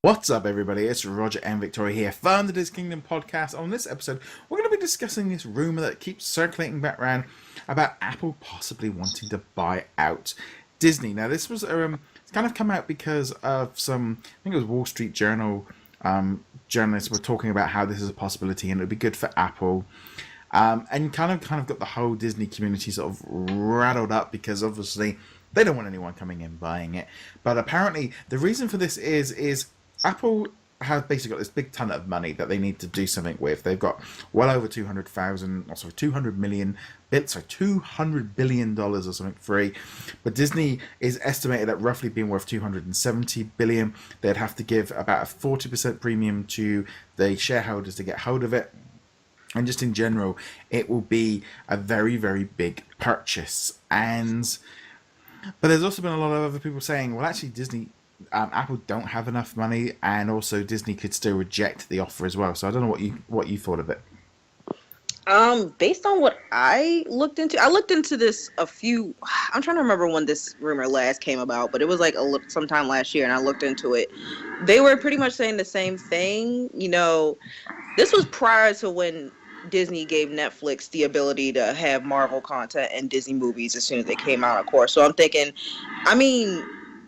What's up, everybody? It's Roger and Victoria here from the DisKingdom podcast. On this episode, we're going to be discussing this rumor that keeps circulating back around about Apple possibly wanting to buy out Disney. Now, this was it's kind of come out because of I think it was Wall Street Journal journalists were talking about how this is a possibility and it would be good for Apple. And kind of got the whole Disney community sort of rattled up because obviously they don't want anyone coming in buying it. But apparently, the reason for this is Apple has basically got this big ton of money that they need to do something with. They've got well over 200 million bits, or $200 billion or something free. But Disney is estimated at roughly being worth 270 billion. They'd have to give about a 40% premium to the shareholders to get hold of it. And just in general, it will be a very, very big purchase. But there's also been a lot of other people saying, well, actually, Apple don't have enough money, and also Disney could still reject the offer as well. So I don't know what you thought of it. Based on what I looked into this I'm trying to remember when this rumor last came about, but it was like sometime last year, and I looked into it. They were pretty much saying the same thing. This was prior to when Disney gave Netflix the ability to have Marvel content and Disney movies as soon as they came out, of course. So I'm thinking,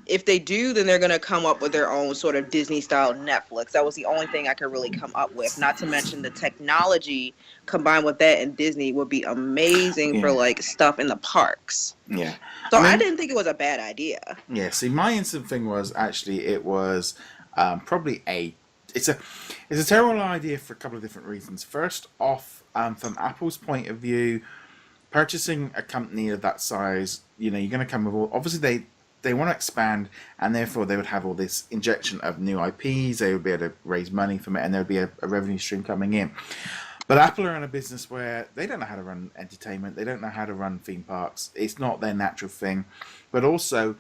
if they do, then they're going to come up with their own sort of Disney-style Netflix. That was the only thing I could really come up with. Not to mention the technology combined with that and Disney would be amazing for, like, stuff in the parks. Yeah. So I didn't think it was a bad idea. Yeah, see, my instant thing was actually it was probably It's a terrible idea for a couple of different reasons. First off, from Apple's point of view, purchasing a company of that size, you're going to come with obviously they want to expand, and therefore they would have all this injection of new IPs. They would be able to raise money from it, and there would be a revenue stream coming in. But Apple are in a business where they don't know how to run entertainment. They don't know how to run theme parks. It's not their natural thing. But also,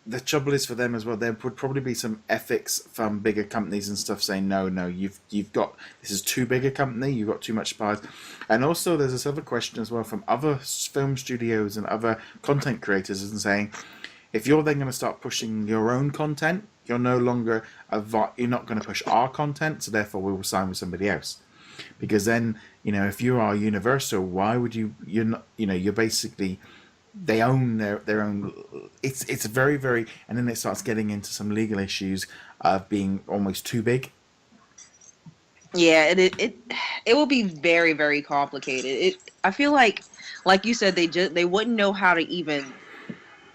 the trouble is for them as well, there would probably be some ethics from bigger companies and stuff saying, no, you've got, this is too big a company, you've got too much spies. And also there's this other question as well from other film studios and other content creators and saying, if you're then going to start pushing your own content, you're no longer, you're not going to push our content, so therefore we will sign with somebody else. Because then, if you are Universal, why would you're not, you're basically, they own their own. It's very, very, and then it starts getting into some legal issues of being almost too big. Yeah, it will be very, very complicated. I feel like you said, they wouldn't know how to even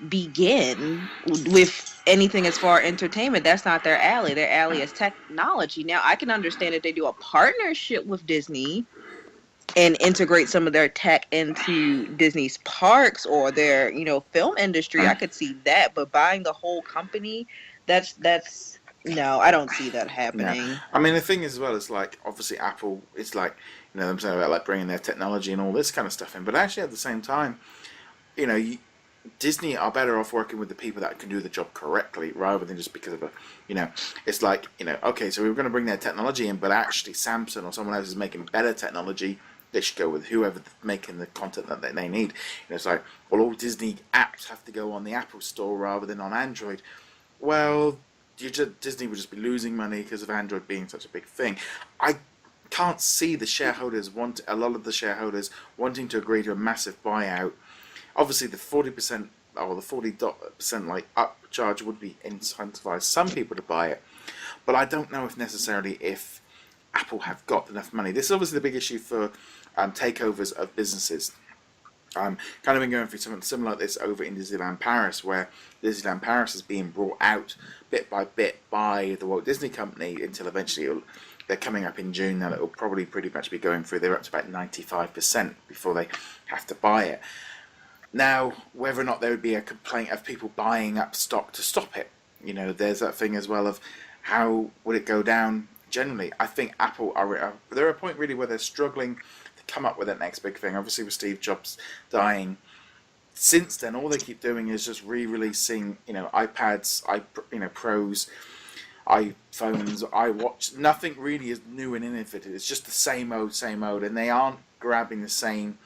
begin with anything as far as entertainment. That's not their alley. Their alley is technology. Now, I can understand if they do a partnership with Disney and integrate some of their tech into Disney's parks or their, film industry. I could see that, but buying the whole company, that's no, I don't see that happening. No. The thing is as well is like obviously Apple, it's like I'm saying about like bringing their technology and all this kind of stuff in, but actually at the same time, Disney are better off working with the people that can do the job correctly rather than just because of it's like, okay, so we were going to bring their technology in, but actually Samsung or someone else is making better technology. They should go with whoever's making the content that they need. It's like, well, all Disney apps have to go on the Apple Store rather than on Android. Well, Disney would just be losing money because of Android being such a big thing. I can't see a lot of the shareholders wanting to agree to a massive buyout. Obviously, the 40% or the 40% like upcharge would be incentivize some people to buy it, but I don't know if Apple have got enough money. This is obviously the big issue for takeovers of businesses. Kind of been going through something similar like this over in Disneyland Paris, where Disneyland Paris is being brought out bit by bit by the Walt Disney Company until eventually they're coming up in June. Now it will probably pretty much be going through. They're up to about 95% before they have to buy it. Now, whether or not there would be a complaint of people buying up stock to stop it, there's that thing as well of how would it go down generally. I think Apple they're at a point really where they're struggling to come up with that next big thing. Obviously, with Steve Jobs dying, since then all they keep doing is just re-releasing, iPads, Pros, iPhones, iWatch. Nothing really is new and innovative. It's just the same old, and they aren't grabbing the same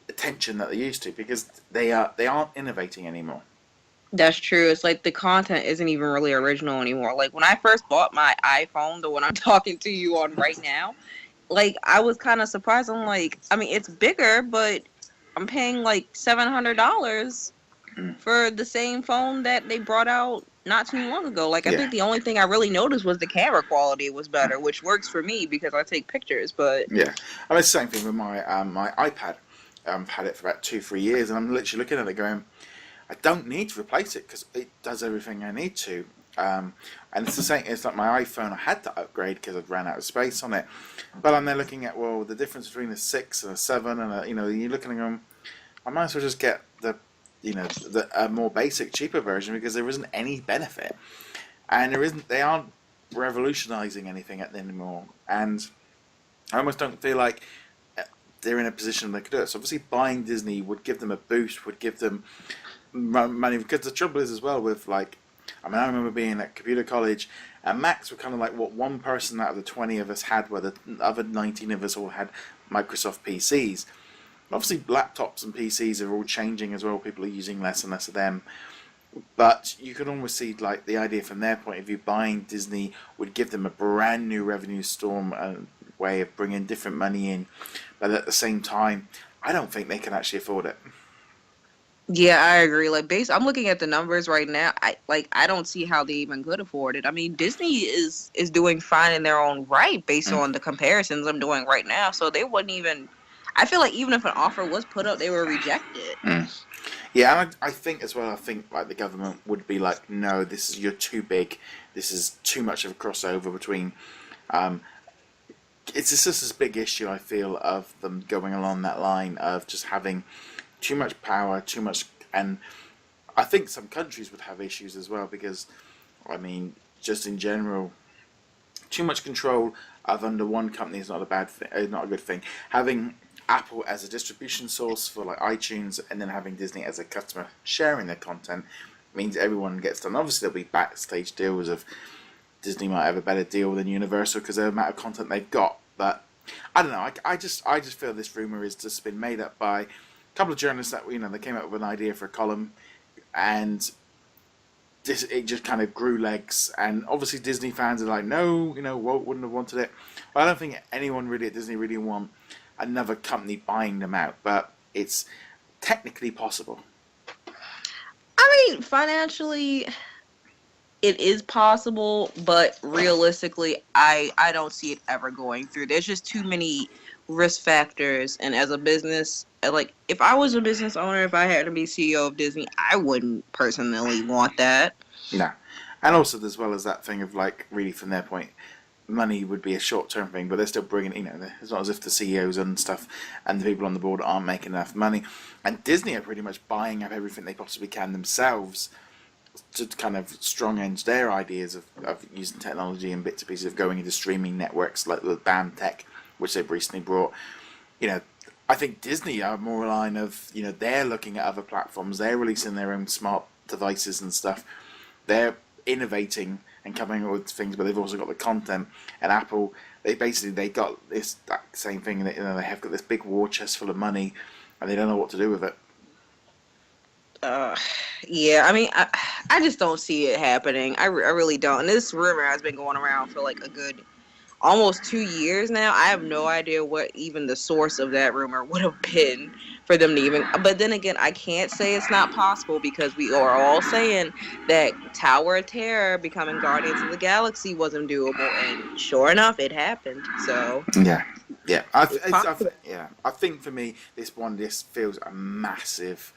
attention that they used to because they aren't innovating anymore. That's true. It's like the content isn't even really original anymore. Like when I first bought my iPhone, the one I'm talking to you on right now, like I was kind of surprised. I'm like, I mean, it's bigger, but I'm paying like $700 Mm. for the same phone that they brought out not too long ago. Like I Yeah. think the only thing I really noticed was the camera quality was better, which works for me because I take pictures. But Yeah, I mean, it's the same thing with my iPad. I've had it for about 2-3 years, and I'm literally looking at it going, I don't need to replace it because it does everything I need to. And it's the same. It's like my iPhone. I had to upgrade because I'd ran out of space on it. But I'm then looking at, well, the difference between a 6 and a 7, and you're looking at them. I might as well just get the a more basic, cheaper version because there isn't any benefit, and there isn't. They aren't revolutionising anything anymore, and I almost don't feel like they're in a position they could do it. So obviously, buying Disney would give them a boost, would give them money. Because the trouble is as well with like, I mean, I remember being at computer college, and Macs were kind of like what one person out of the 20 of us had, where the other 19 of us all had Microsoft PCs. Obviously, laptops and PCs are all changing as well. People are using less and less of them. But you can almost see like the idea from their point of view, buying Disney would give them a brand new revenue storm, a way of bringing different money in. But at the same time, I don't think they can actually afford it. yeah, I agree. Like I'm looking at the numbers right now. I don't see how they even could afford it. I mean, Disney is doing fine in their own right based Mm. on the comparisons I'm doing right now. So they wouldn't even. I feel like even if an offer was put up, they would reject it. Mm. Yeah, and I think as well. I think like the government would be like, no, you're too big. This is too much of a crossover between. Um, it's just this big issue. I feel of them going along that line of just having too much power, too much, and I think some countries would have issues as well because, I mean, just in general, too much control of under one company is not a bad thing, not a good thing. Having Apple as a distribution source for like iTunes, and then having Disney as a customer sharing their content means everyone gets done. Obviously, there'll be backstage deals of Disney might have a better deal than Universal because of the amount of content they've got. But I don't know. I just feel this rumor is just been made up by a couple of journalists that they came up with an idea for a column, and it just kind of grew legs. And obviously Disney fans are like, no, Walt wouldn't have wanted it. Well, I don't think anyone really at Disney really want another company buying them out, but it's technically possible. I mean, financially, it is possible, but realistically, I don't see it ever going through. There's just too many risk factors, and as a business, like if I was a business owner, if I had to be CEO of Disney, I wouldn't personally want that. No. And also, as well as that thing of like, really from their point, money would be a short-term thing, but they're still bringing, it's not as if the CEOs and stuff and the people on the board aren't making enough money. And Disney are pretty much buying up everything they possibly can themselves to kind of strong edge their ideas of using technology and bits and pieces of going into streaming networks like the BAM Tech, which they've recently brought. I think Disney are more a line of, they're looking at other platforms, they're releasing their own smart devices and stuff. They're innovating and coming up with things, but they've also got the content. And Apple, they got that same thing. That they have got this big war chest full of money, and they don't know what to do with it. Yeah, I mean, I just don't see it happening. I really don't. And this rumor has been going around for like a good almost 2 years now. I have no idea what even the source of that rumor would have been for them to even. But then again, I can't say it's not possible because we are all saying that Tower of Terror becoming Guardians of the Galaxy wasn't doable, and sure enough, it happened. So yeah. I think for me, this feels a massive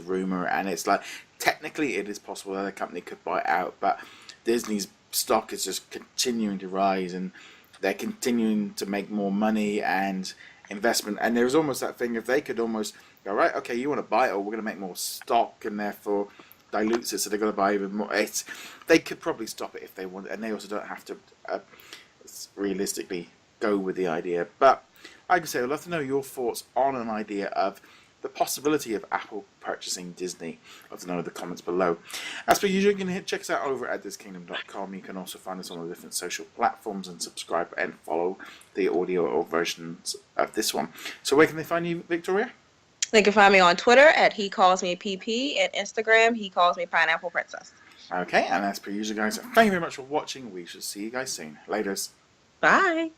rumor, and it's like technically it is possible that a company could buy it out, but Disney's stock is just continuing to rise, and they're continuing to make more money and investment. And there's almost that thing, if they could almost go, right, okay, you want to buy it, or we're going to make more stock, and therefore dilutes it, so they're going to buy even more. They could probably stop it if they want, and they also don't have to realistically go with the idea. But like I say, I'd love to know your thoughts on an idea of the possibility of Apple purchasing Disney. I'd love to know in the comments below. As per usual, you can check us out over at DisKingdom.com. You can also find us on the different social platforms and subscribe and follow the audio or versions of this one. So where can they find you, Victoria? They can find me on Twitter at He Calls Me PP and Instagram He Calls Me Pineapple Princess. Okay, and as per usual, guys, thank you very much for watching. We shall see you guys soon. Laters. Bye.